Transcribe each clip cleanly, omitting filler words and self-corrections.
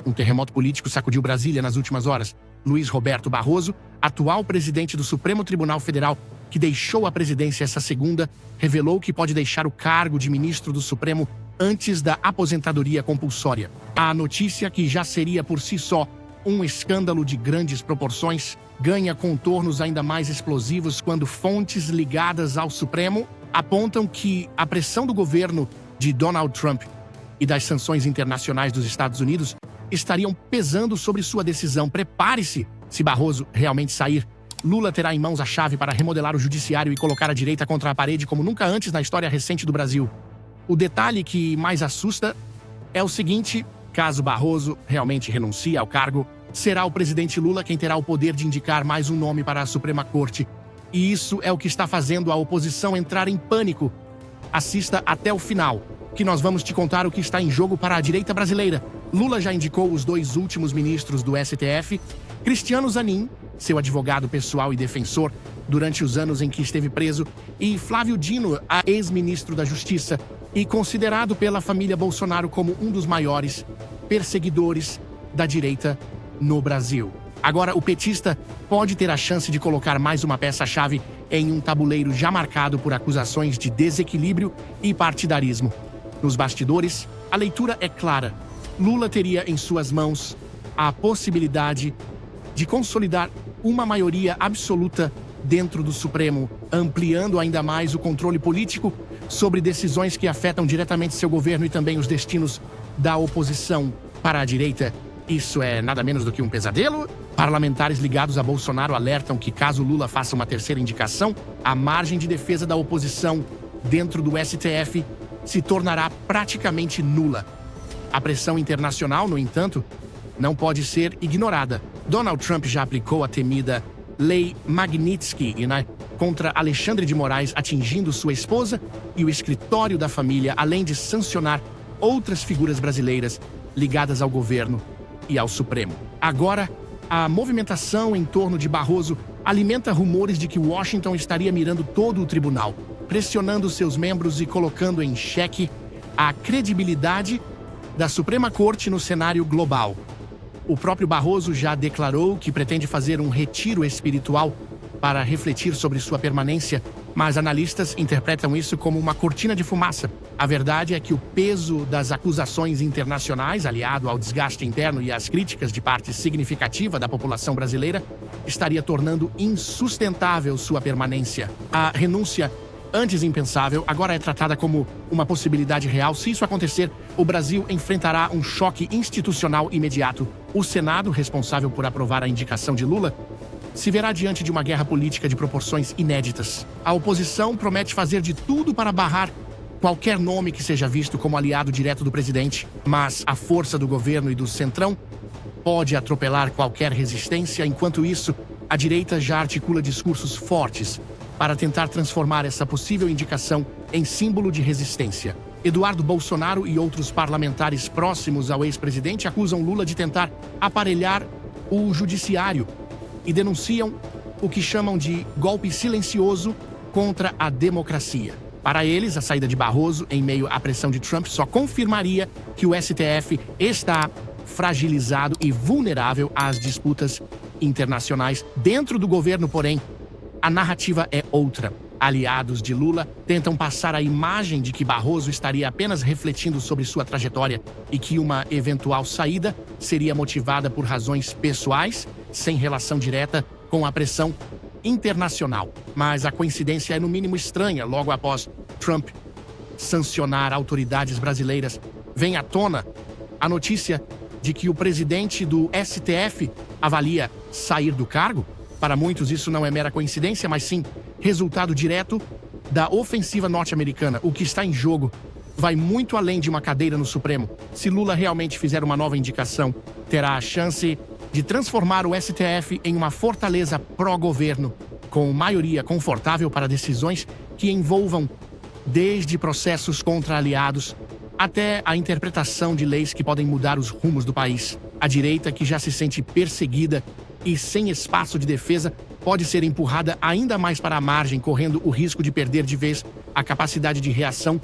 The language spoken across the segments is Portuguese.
Um terremoto político sacudiu Brasília nas últimas horas. Luiz Roberto Barroso, atual presidente do Supremo Tribunal Federal, que deixou a presidência essa segunda, revelou que pode deixar o cargo de ministro do Supremo antes da aposentadoria compulsória. A notícia, que já seria por si só um escândalo de grandes proporções, ganha contornos ainda mais explosivos quando fontes ligadas ao Supremo apontam que a pressão do governo de Donald Trump e das sanções internacionais dos Estados Unidos estariam pesando sobre sua decisão. Prepare-se, se Barroso realmente sair. Lula terá em mãos a chave para remodelar o judiciário e colocar a direita contra a parede como nunca antes na história recente do Brasil. O detalhe que mais assusta é o seguinte: caso Barroso realmente renuncie ao cargo, será o presidente Lula quem terá o poder de indicar mais um nome para a Suprema Corte. E isso é o que está fazendo a oposição entrar em pânico. Assista até o final, que nós vamos te contar o que está em jogo para a direita brasileira. Lula já indicou os 2 últimos ministros do STF, Cristiano Zanin, seu advogado pessoal e defensor durante os anos em que esteve preso, e Flávio Dino, a ex-ministro da Justiça, e considerado pela família Bolsonaro como um dos maiores perseguidores da direita no Brasil. Agora, o petista pode ter a chance de colocar mais uma peça-chave em um tabuleiro já marcado por acusações de desequilíbrio e partidarismo. Nos bastidores, a leitura é clara. Lula teria em suas mãos a possibilidade de consolidar uma maioria absoluta dentro do Supremo, ampliando ainda mais o controle político sobre decisões que afetam diretamente seu governo e também os destinos da oposição. Para a direita, isso é nada menos do que um pesadelo. Parlamentares ligados a Bolsonaro alertam que, caso Lula faça uma terceira indicação, a margem de defesa da oposição dentro do STF se tornará praticamente nula. A pressão internacional, no entanto, não pode ser ignorada. Donald Trump já aplicou a temida Lei Magnitsky contra Alexandre de Moraes, atingindo sua esposa e o escritório da família, além de sancionar outras figuras brasileiras ligadas ao governo e ao Supremo. Agora, a movimentação em torno de Barroso alimenta rumores de que Washington estaria mirando todo o tribunal, pressionando seus membros e colocando em xeque a credibilidade da Suprema Corte no cenário global. O próprio Barroso já declarou que pretende fazer um retiro espiritual para refletir sobre sua permanência, mas analistas interpretam isso como uma cortina de fumaça. A verdade é que o peso das acusações internacionais, aliado ao desgaste interno e às críticas de parte significativa da população brasileira, estaria tornando insustentável sua permanência. A renúncia, antes impensável, agora é tratada como uma possibilidade real. Se isso acontecer, o Brasil enfrentará um choque institucional imediato. O Senado, responsável por aprovar a indicação de Lula, se verá diante de uma guerra política de proporções inéditas. A oposição promete fazer de tudo para barrar qualquer nome que seja visto como aliado direto do presidente, mas a força do governo e do centrão pode atropelar qualquer resistência. Enquanto isso, a direita já articula discursos fortes para tentar transformar essa possível indicação em símbolo de resistência. Eduardo Bolsonaro e outros parlamentares próximos ao ex-presidente acusam Lula de tentar aparelhar o judiciário e denunciam o que chamam de golpe silencioso contra a democracia. Para eles, a saída de Barroso, em meio à pressão de Trump, só confirmaria que o STF está fragilizado e vulnerável às disputas internacionais. Dentro do governo, porém, a narrativa é outra. Aliados de Lula tentam passar a imagem de que Barroso estaria apenas refletindo sobre sua trajetória e que uma eventual saída seria motivada por razões pessoais, sem relação direta com a pressão internacional. Mas a coincidência é no mínimo estranha. Logo após Trump sancionar autoridades brasileiras, vem à tona a notícia de que o presidente do STF avalia sair do cargo. Para muitos, isso não é mera coincidência, mas sim resultado direto da ofensiva norte-americana. O que está em jogo vai muito além de uma cadeira no Supremo. Se Lula realmente fizer uma nova indicação, terá a chance de transformar o STF em uma fortaleza pró-governo, com maioria confortável para decisões que envolvam desde processos contra aliados até a interpretação de leis que podem mudar os rumos do país. A direita, que já se sente perseguida e sem espaço de defesa, pode ser empurrada ainda mais para a margem, correndo o risco de perder de vez a capacidade de reação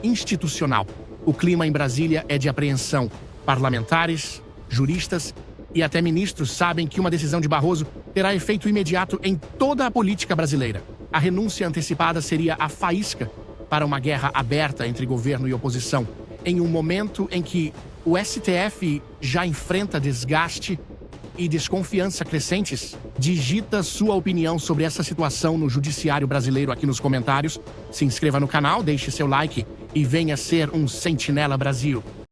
institucional. O clima em Brasília é de apreensão. Parlamentares Juristas e até ministros sabem que uma decisão de Barroso terá efeito imediato em toda a política brasileira. A renúncia antecipada seria a faísca para uma guerra aberta entre governo e oposição, em um momento em que o STF já enfrenta desgaste e desconfiança crescentes. Digita sua opinião sobre essa situação no judiciário brasileiro aqui nos comentários. Se inscreva no canal, deixe seu like e venha ser um Sentinela Brasil.